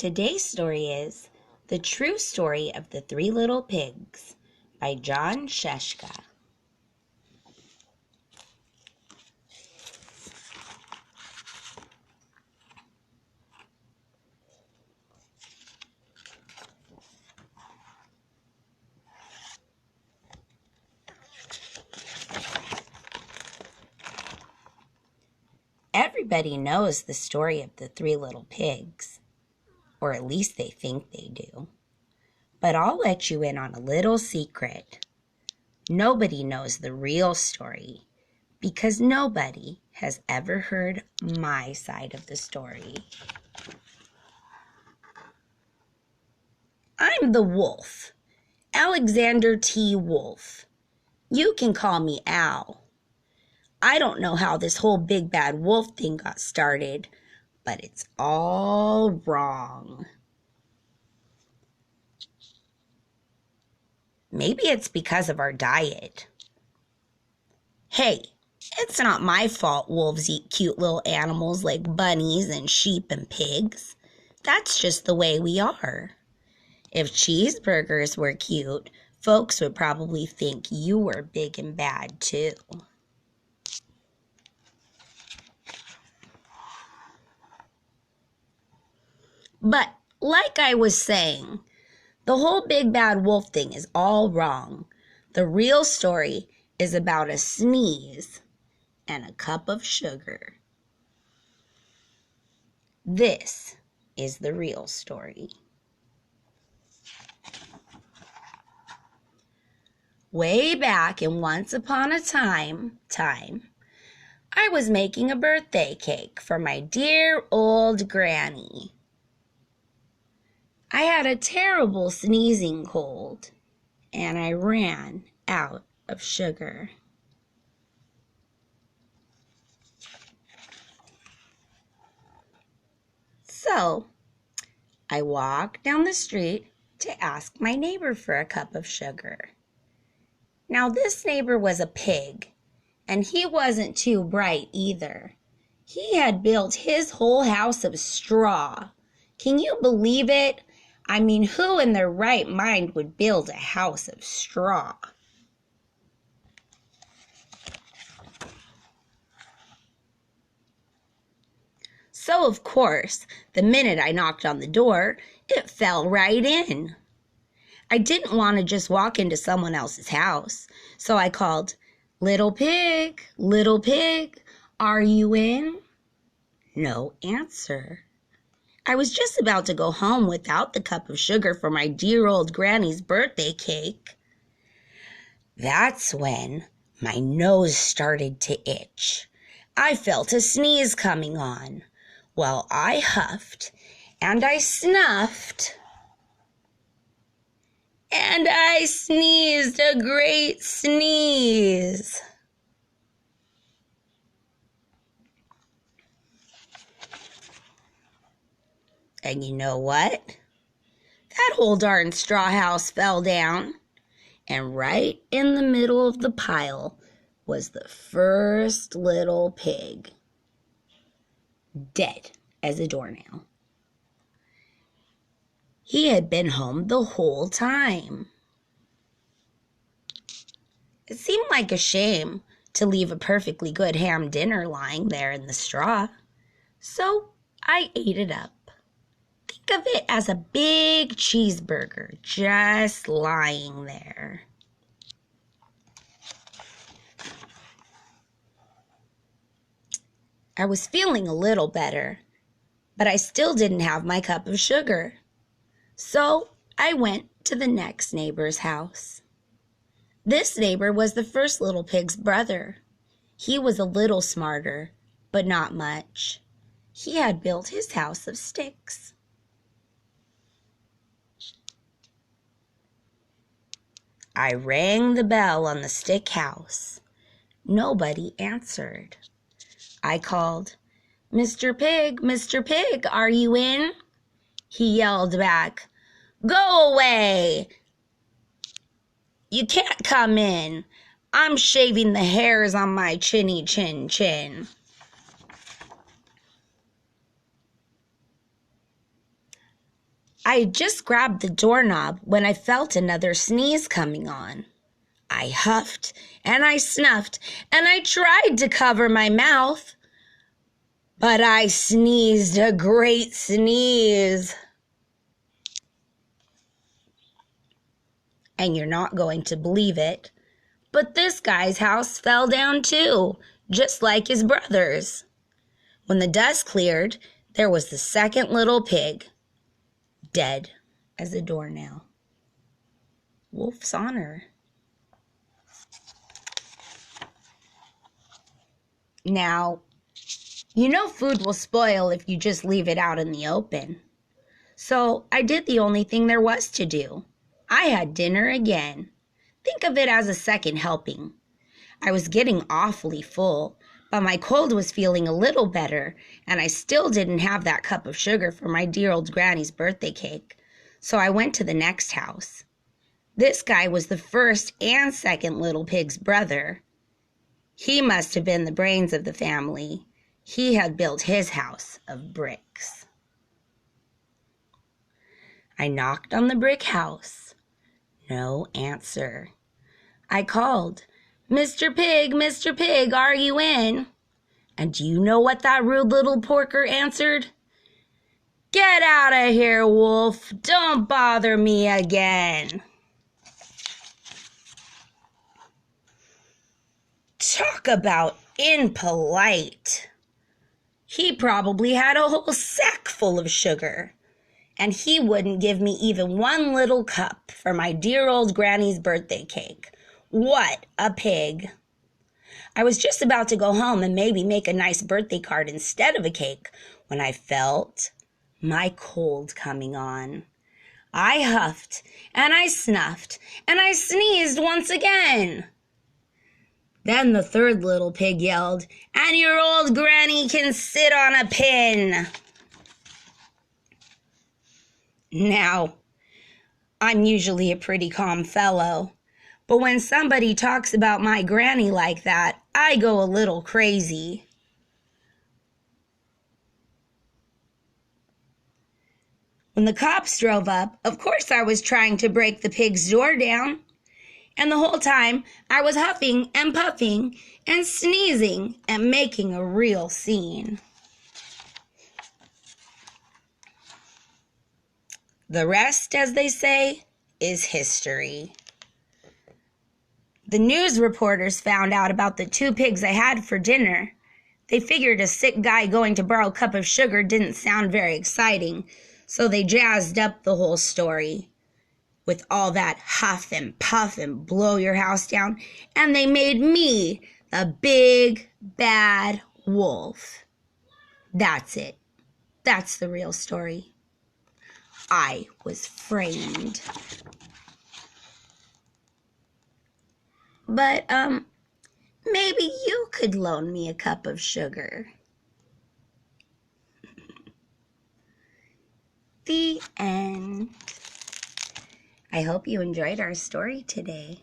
Today's story is The True Story of the Three Little Pigs by John Sheshka. Everybody knows the story of the three little pigs, or at least they think they do. But I'll let you in on a little secret. Nobody knows the real story because nobody has ever heard my side of the story. I'm the wolf, Alexander T. Wolf. You can call me Al. I don't know how this whole big bad wolf thing got started, but it's all wrong. Maybe it's because of our diet. Hey, it's not my fault wolves eat cute little animals like bunnies and sheep and pigs. That's just the way we are. If cheeseburgers were cute, folks would probably think you were big and bad too. But like I was saying, the whole big bad wolf thing is all wrong. The real story is about a sneeze and a cup of sugar. This is the real story. Way back in once upon a time, I was making a birthday cake for my dear old granny. I had a terrible sneezing cold, and I ran out of sugar. So, I walked down the street to ask my neighbor for a cup of sugar. Now, this neighbor was a pig, and he wasn't too bright either. He had built his whole house of straw. Can you believe it? I mean, who in their right mind would build a house of straw? So, of course, the minute I knocked on the door, it fell right in. I didn't want to just walk into someone else's house, so I called, little pig, are you in?" No answer. I was just about to go home without the cup of sugar for my dear old granny's birthday cake. That's when my nose started to itch. I felt a sneeze coming on. Well, I huffed and I snuffed and I sneezed a great sneeze. And you know what? That whole darn straw house fell down. And right in the middle of the pile was the first little pig. Dead as a doornail. He had been home the whole time. It seemed like a shame to leave a perfectly good ham dinner lying there in the straw. So I ate it up. Think of it as a big cheeseburger just lying there. I was feeling a little better, but I still didn't have my cup of sugar. So I went to the next neighbor's house. This neighbor was the first little pig's brother. He was a little smarter, but not much. He had built his house of sticks. I rang the bell on the stick house. Nobody answered. I called, Mr. Pig, are you in?" He yelled back, "Go away! You can't come in. I'm shaving the hairs on my chinny chin. I had just grabbed the doorknob when I felt another sneeze coming on. I huffed and I snuffed and I tried to cover my mouth, but I sneezed a great sneeze. And you're not going to believe it, but this guy's house fell down too, just like his brother's. When the dust cleared, there was the second little pig, dead as a doornail. Wolf's honor. Now, you know food will spoil if you just leave it out in the open. So I did the only thing there was to do. I had dinner again. Think of it as a second helping. I was getting awfully full, but my cold was feeling a little better, and I still didn't have that cup of sugar for my dear old granny's birthday cake. So I went to the next house. This guy was the first and second little pig's brother. He must have been the brains of the family. He had built his house of bricks. I knocked on the brick house. No answer. I called, Mr. Pig, are you in? And do you know what that rude little porker answered? Get out of here, Wolf. Don't bother me again. Talk about impolite. He probably had a whole sack full of sugar, and he wouldn't give me even one little cup for my dear old granny's birthday cake. What a pig. I was just about to go home and maybe make a nice birthday card instead of a cake when I felt my cold coming on. I huffed and I snuffed and I sneezed once again. Then the third little pig yelled, and your old granny can sit on a pin. Now, I'm usually a pretty calm fellow, but when somebody talks about my granny like that, I go a little crazy. When the cops drove up, of course I was trying to break the pig's door down. And the whole time, I was huffing and puffing and sneezing and making a real scene. The rest, as they say, is history. The news reporters found out about the 2 pigs I had for dinner. They figured a sick guy going to borrow a cup of sugar didn't sound very exciting, so they jazzed up the whole story with all that huff and puff and blow your house down, and they made me the big bad wolf. That's it. That's the real story. I was framed. But, maybe you could loan me a cup of sugar. The end. I hope you enjoyed our story today.